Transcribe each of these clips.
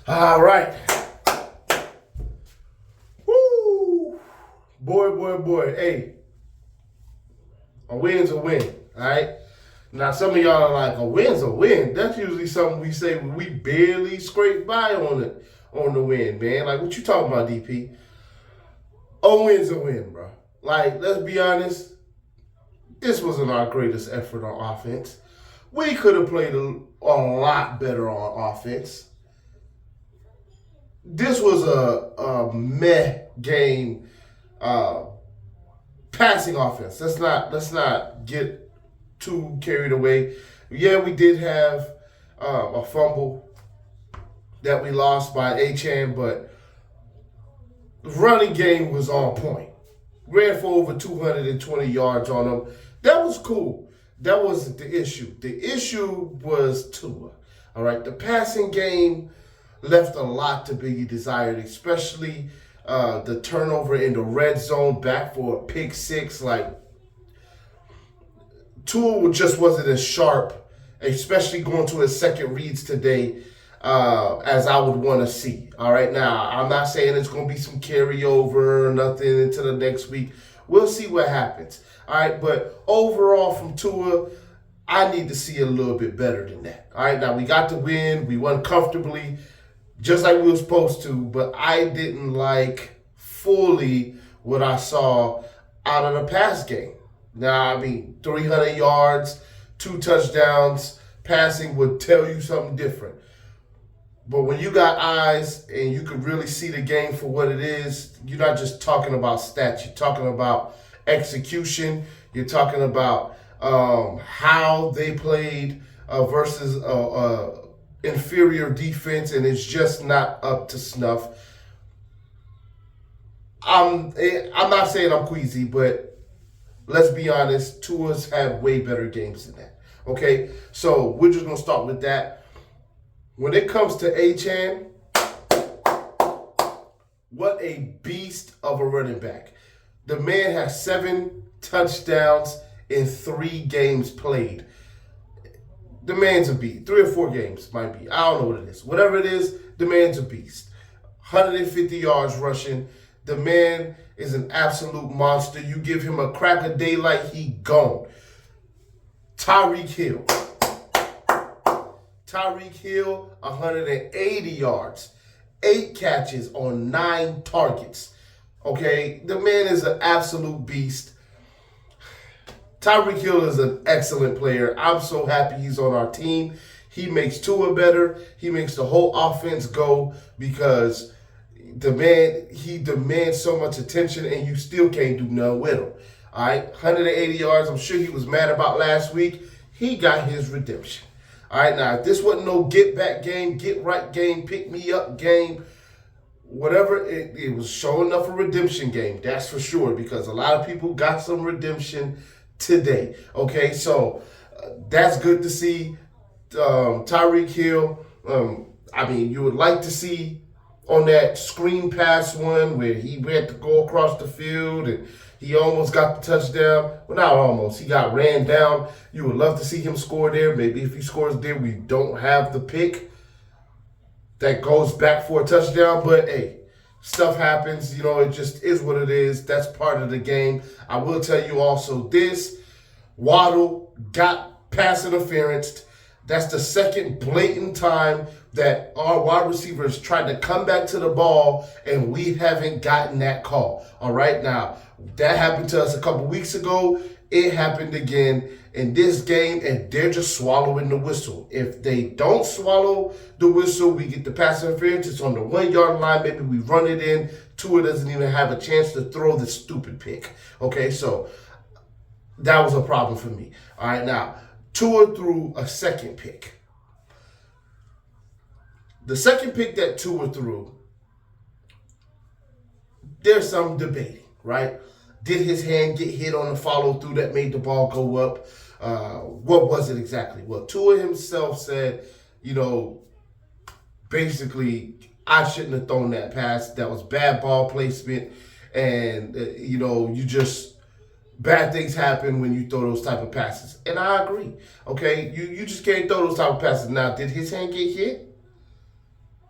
All right. Woo! Boy. Hey, a win's a win. All right. Now, some of y'all are like, a win's a win. That's usually something we say when we barely scrape by on the win, man. Like, what you talking about, DP? A win's a win, bro. Like, let's be honest. This wasn't our greatest effort on offense. We could have played a lot better on offense. This was a meh game, passing offense. Let's not get too carried away. Yeah, we did have a fumble that we lost by Achan, but the running game was on point. Ran for over 220 yards on them. That was cool. That wasn't the issue. The issue was Tua. All right, the passing game left a lot to be desired, especially the turnover in the red zone back for a pick six. Like, Tua just wasn't as sharp, especially going to his second reads today, as I would want to see. All right, now, I'm not saying it's going to be some carryover or nothing into the next week. We'll see what happens. All right, but overall from Tua, I need to see a little bit better than that. All right, now we got the win. We won comfortably, just like we were supposed to, but I didn't like fully what I saw out of the pass game. Now, I mean, 300 yards, 2 touchdowns, passing would tell you something different. But when you got eyes and you can really see the game for what it is, you're not just talking about stats. You're talking about execution. You're talking about how they played versus inferior defense, and it's just not up to snuff. I'm not saying I'm queasy, but let's be honest, Tua's had way better games than that. Okay, so we're just gonna start with that. When it comes to Achan, what a beast of a running back. The man has 7 touchdowns in 3 games played. The man's a beast. 3 or 4 games might be. I don't know what it is. Whatever it is, the man's a beast. 150 yards rushing. The man is an absolute monster. You give him a crack of daylight, he gone. Tyreek Hill. 180 yards, 8 catches on 9 targets. Okay, the man is an absolute beast. Tyreek Hill is an excellent player. I'm so happy he's on our team. He makes Tua better. He makes the whole offense go because he demands so much attention and you still can't do nothing with him. All right, 180 yards. I'm sure he was mad about last week. He got his redemption. All right, now, if this wasn't no get-back game, get-right game, pick-me-up game, whatever, it was sure enough a redemption game, that's for sure, because a lot of people got some redemption today. Okay, so that's good to see. Tyreek Hill, I mean, you would like to see on that screen pass one where he had to go across the field and he almost got the touchdown. Well, not almost. He got ran down. You would love to see him score there. Maybe if he scores there, we don't have the pick that goes back for a touchdown. But, hey, stuff happens. You know, it just is what it is. That's part of the game. I will tell you also this. Waddle got pass interference. That's the second blatant time that our wide receivers tried to come back to the ball, and we haven't gotten that call. All right, now, that happened to us a couple weeks ago. It happened again in this game, and they're just swallowing the whistle. If they don't swallow the whistle, we get the pass interference. It's on the 1-yard line. Maybe we run it in. Tua doesn't even have a chance to throw the stupid pick. Okay, so that was a problem for me. All right, now, Tua threw a second pick. The second pick that Tua threw, there's some debating, right? Did his hand get hit on the follow-through that made the ball go up? What was it exactly? Well, Tua himself said, basically, I shouldn't have thrown that pass. That was bad ball placement. And, bad things happen when you throw those type of passes. And I agree, okay? You just can't throw those type of passes. Now, did his hand get hit?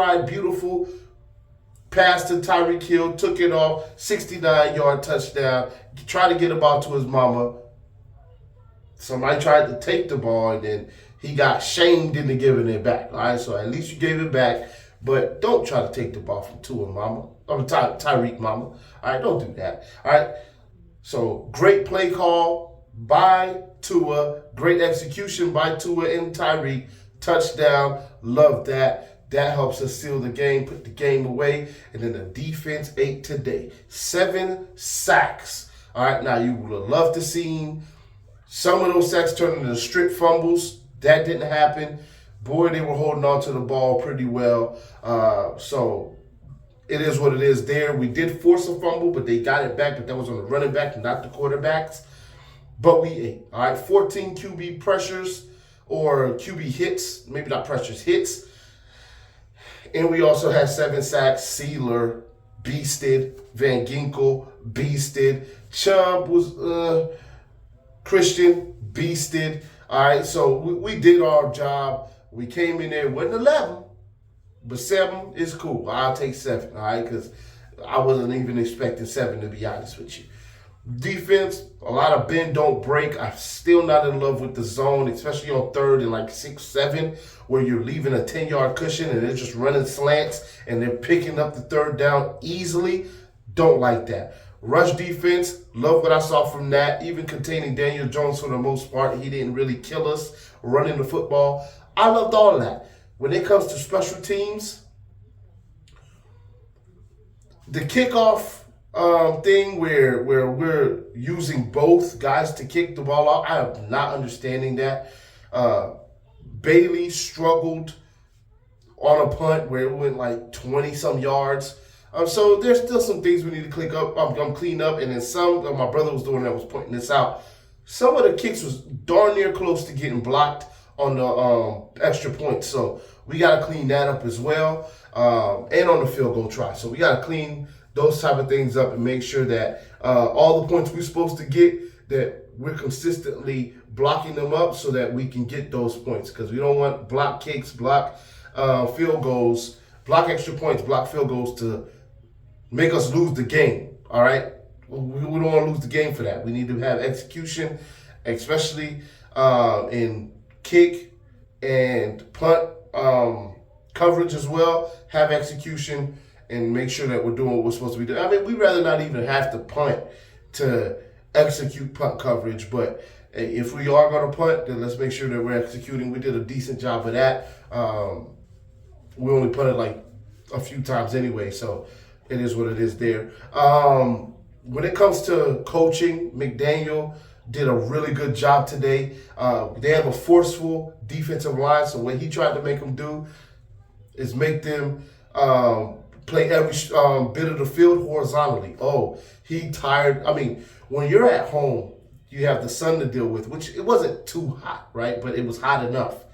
stride, beautiful pass to Tyreek Hill, took it off, 69-yard touchdown. Tried to get the ball to his mama. Somebody tried to take the ball, and then he got shamed into giving it back. All right, so at least you gave it back, but don't try to take the ball from Tyreek mama. All right, don't do that. All right, so great play call by Tua, great execution by Tua and Tyreek, touchdown. Love that. That helps us seal the game, put the game away, and then the defense ate today. 7 sacks. All right, now you would have loved to see some of those sacks turn into strip fumbles. That didn't happen. Boy, they were holding on to the ball pretty well. So it is what it is there. We did force a fumble, but they got it back, but that was on the running back, not the quarterbacks. But we ate. All right, 14 QB pressures or QB hits, maybe not pressures, hits. And we also had 7 sacks. Sealer beasted. Van Ginkel beasted. Chubb was Christian beasted. All right, so we did our job. We came in there, wasn't 11, but 7 is cool. I'll take 7, all right, because I wasn't even expecting 7, to be honest with you. Defense, a lot of bend, don't break. I'm still not in love with the zone, especially on 3rd and like 6, 7, where you're leaving a 10-yard cushion and they're just running slants and they're picking up the 3rd down easily. Don't like that. Rush defense, love what I saw from that. Even containing Daniel Jones for the most part, he didn't really kill us running the football. I loved all of that. When it comes to special teams, the kickoff thing where we're using both guys to kick the ball out, I am not understanding that. Bailey struggled on a punt where it went like 20 some yards. So there's still some things we need to clean up, and then some. My brother was doing that, was pointing this out. Some of the kicks was darn near close to getting blocked on the extra point, so we got to clean that up as well, and on the field goal try. So we got to clean those type of things up and make sure that all the points we're supposed to get, that we're consistently blocking them up so that we can get those points, because we don't want block kicks, block field goals, block extra points, block field goals to make us lose the game, all right? We don't want to lose the game for that. We need to have execution, especially in kick and punt coverage as well. Have execution and make sure that we're doing what we're supposed to be doing. I mean, we'd rather not even have to punt to execute punt coverage, but if we are going to punt, then let's make sure that we're executing. We did a decent job of that. We only punted like a few times anyway, so it is what it is there. When it comes to coaching, McDaniel did a really good job today. They have a forceful defensive line, so what he tried to make them do is make them play every bit of the field horizontally. Oh, he tired. I mean, when you're at home, you have the sun to deal with, which it wasn't too hot, right? But it was hot enough.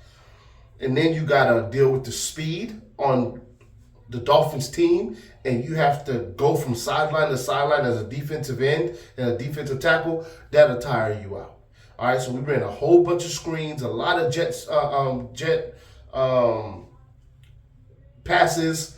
And then you got to deal with the speed on the Dolphins team, and you have to go from sideline to sideline as a defensive end and a defensive tackle. That'll tire you out. All right, so we ran a whole bunch of screens, a lot of jet passes,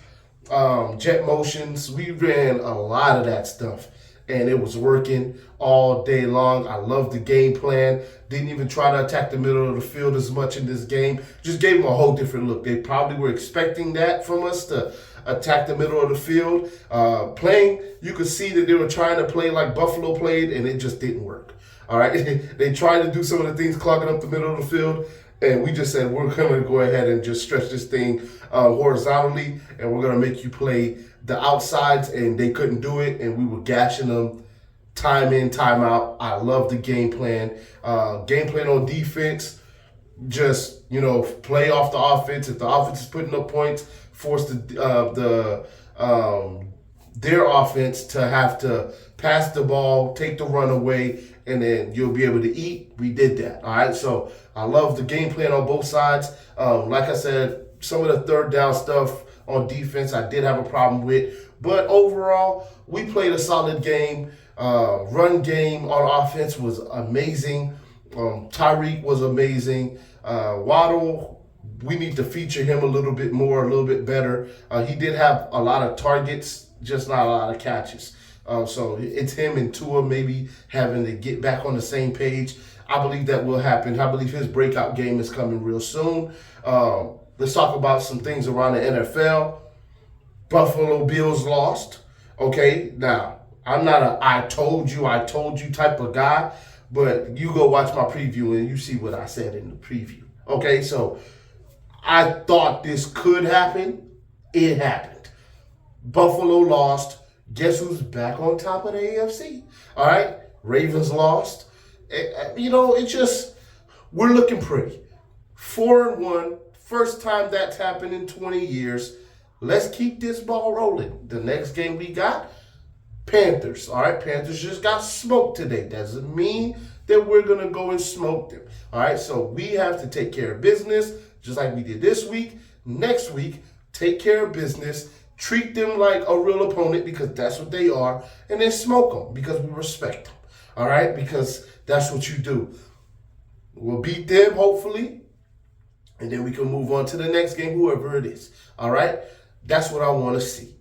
jet motions. We ran a lot of that stuff, and it was working all day long. I love the game plan. Didn't even try to attack the middle of the field as much in this game. Just gave them a whole different look. They probably were expecting that from us, to attack the middle of the field. You could see that they were trying to play like Buffalo played, and it just didn't work. All right, they tried to do some of the things clogging up the middle of the field, and we just said, we're going to go ahead and just stretch this thing horizontally, and we're going to make you play the outsides, and they couldn't do it, and we were gashing them time in, time out. I love the game plan. Game plan on defense, just, play off the offense. If the offense is putting up points, force their offense to have to pass the ball, take the run away, and then you'll be able to eat. We did that, all right? So I love the game plan on both sides. Like I said, some of the third down stuff on defense I did have a problem with. But overall, we played a solid game. Run game on offense was amazing. Tyreek was amazing. Waddle, we need to feature him a little bit more, a little bit better. He did have a lot of targets, just not a lot of catches. So it's him and Tua maybe having to get back on the same page. I believe that will happen. I believe his breakout game is coming real soon. Let's talk about some things around the NFL. Buffalo Bills lost. Okay, now, I'm not a I told you type of guy, but you go watch my preview and you see what I said in the preview. Okay, so I thought this could happen. It happened. Buffalo lost. Guess who's back on top of the AFC? All right, Ravens lost. It's just, we're looking pretty. 4-1, first time that's happened in 20 years. Let's keep this ball rolling. The next game we got, Panthers. All right, Panthers just got smoked today. Doesn't mean that we're going to go and smoke them. All right, so we have to take care of business, just like we did this week. Next week, take care of business. Treat them like a real opponent, because that's what they are, and then smoke them because we respect them. All right, because that's what you do. We'll beat them, hopefully, and then we can move on to the next game, whoever it is. All right, that's what I want to see.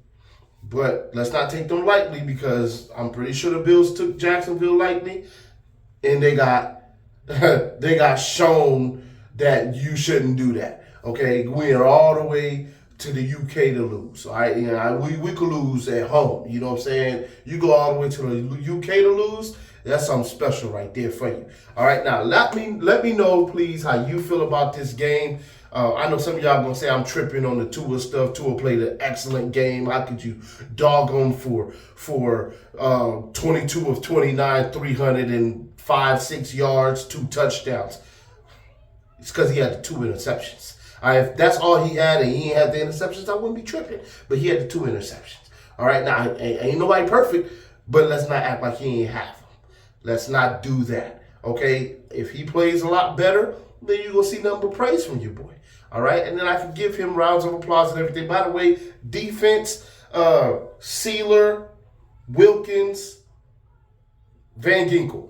But let's not take them lightly, because I'm pretty sure the Bills took Jacksonville lightly, and they got shown that you shouldn't do that. Okay, we are all the way to the UK to lose. All right, we could lose at home. You know what I'm saying? You go all the way to the UK to lose. That's something special right there for you. All right, now let me know, please, how you feel about this game. I know some of y'all gonna say I'm tripping on the Tua stuff. Tua played an excellent game. How could you dog him for 22 of 29, 305, 6 yards, 2 touchdowns? It's because he had the 2 interceptions. All right, if that's all he had and he ain't had the interceptions, I wouldn't be tripping. But he had the 2 interceptions. All right, now ain't nobody perfect, but let's not act like he ain't have them. Let's not do that. Okay, if he plays a lot better, then you're gonna see nothing but praise from your boy. All right, and then I can give him rounds of applause and everything. By the way, defense, Sealer, Wilkins, Van Ginkel.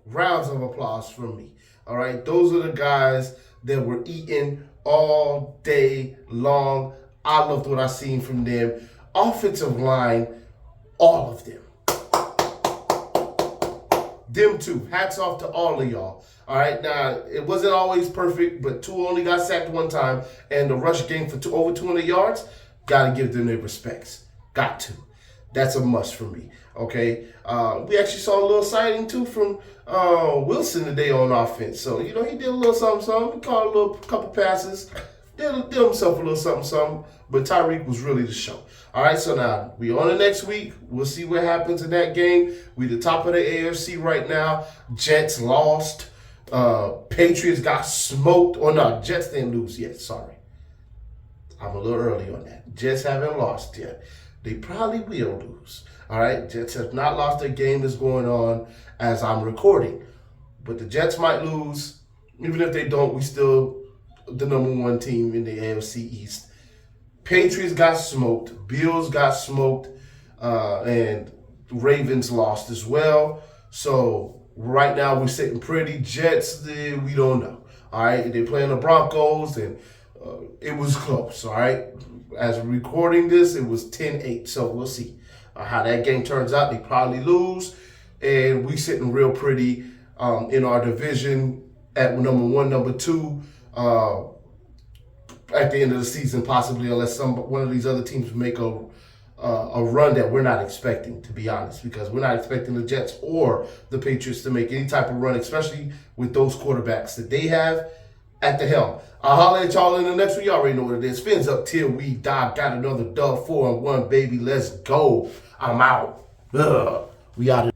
Rounds of applause from me. All right, those are the guys that were eating all day long. I loved what I seen from them. Offensive line, all of them. Them two. Hats off to all of y'all. All right, now, it wasn't always perfect, but Tua only got sacked 1 time, and the rush game for over 200 yards, got to give them their respects. Got to. That's a must for me, okay? We actually saw a little sighting, too, from Wilson today on offense. So, he did a little something. He caught a couple passes, did himself a little something, but Tyreek was really the show. All right, so now we on the next week. We'll see what happens in that game. We the top of the AFC right now. Jets lost. Patriots got smoked. Or no, Jets didn't lose yet. Sorry. I'm a little early on that. Jets haven't lost yet. They probably will lose. All right, Jets have not lost. Their game is going on as I'm recording. But the Jets might lose. Even if they don't, we still the #1 team in the AFC East. Patriots got smoked. Bills got smoked. And Ravens lost as well. So right now we're sitting pretty. Jets, we don't know. All right, they're playing the Broncos, and it was close. All right, as we're recording this, it was 10-8. So we'll see how that game turns out. They probably lose, and we sitting real pretty in our division at #1, #2. At the end of the season, possibly, unless one of these other teams make a run that we're not expecting, to be honest, because we're not expecting the Jets or the Patriots to make any type of run, especially with those quarterbacks that they have at the helm. I'll holler at y'all in the next one. Y'all already know what it is. Fins up till we die. Got another dub, 4-1, baby. Let's go. I'm out. We out of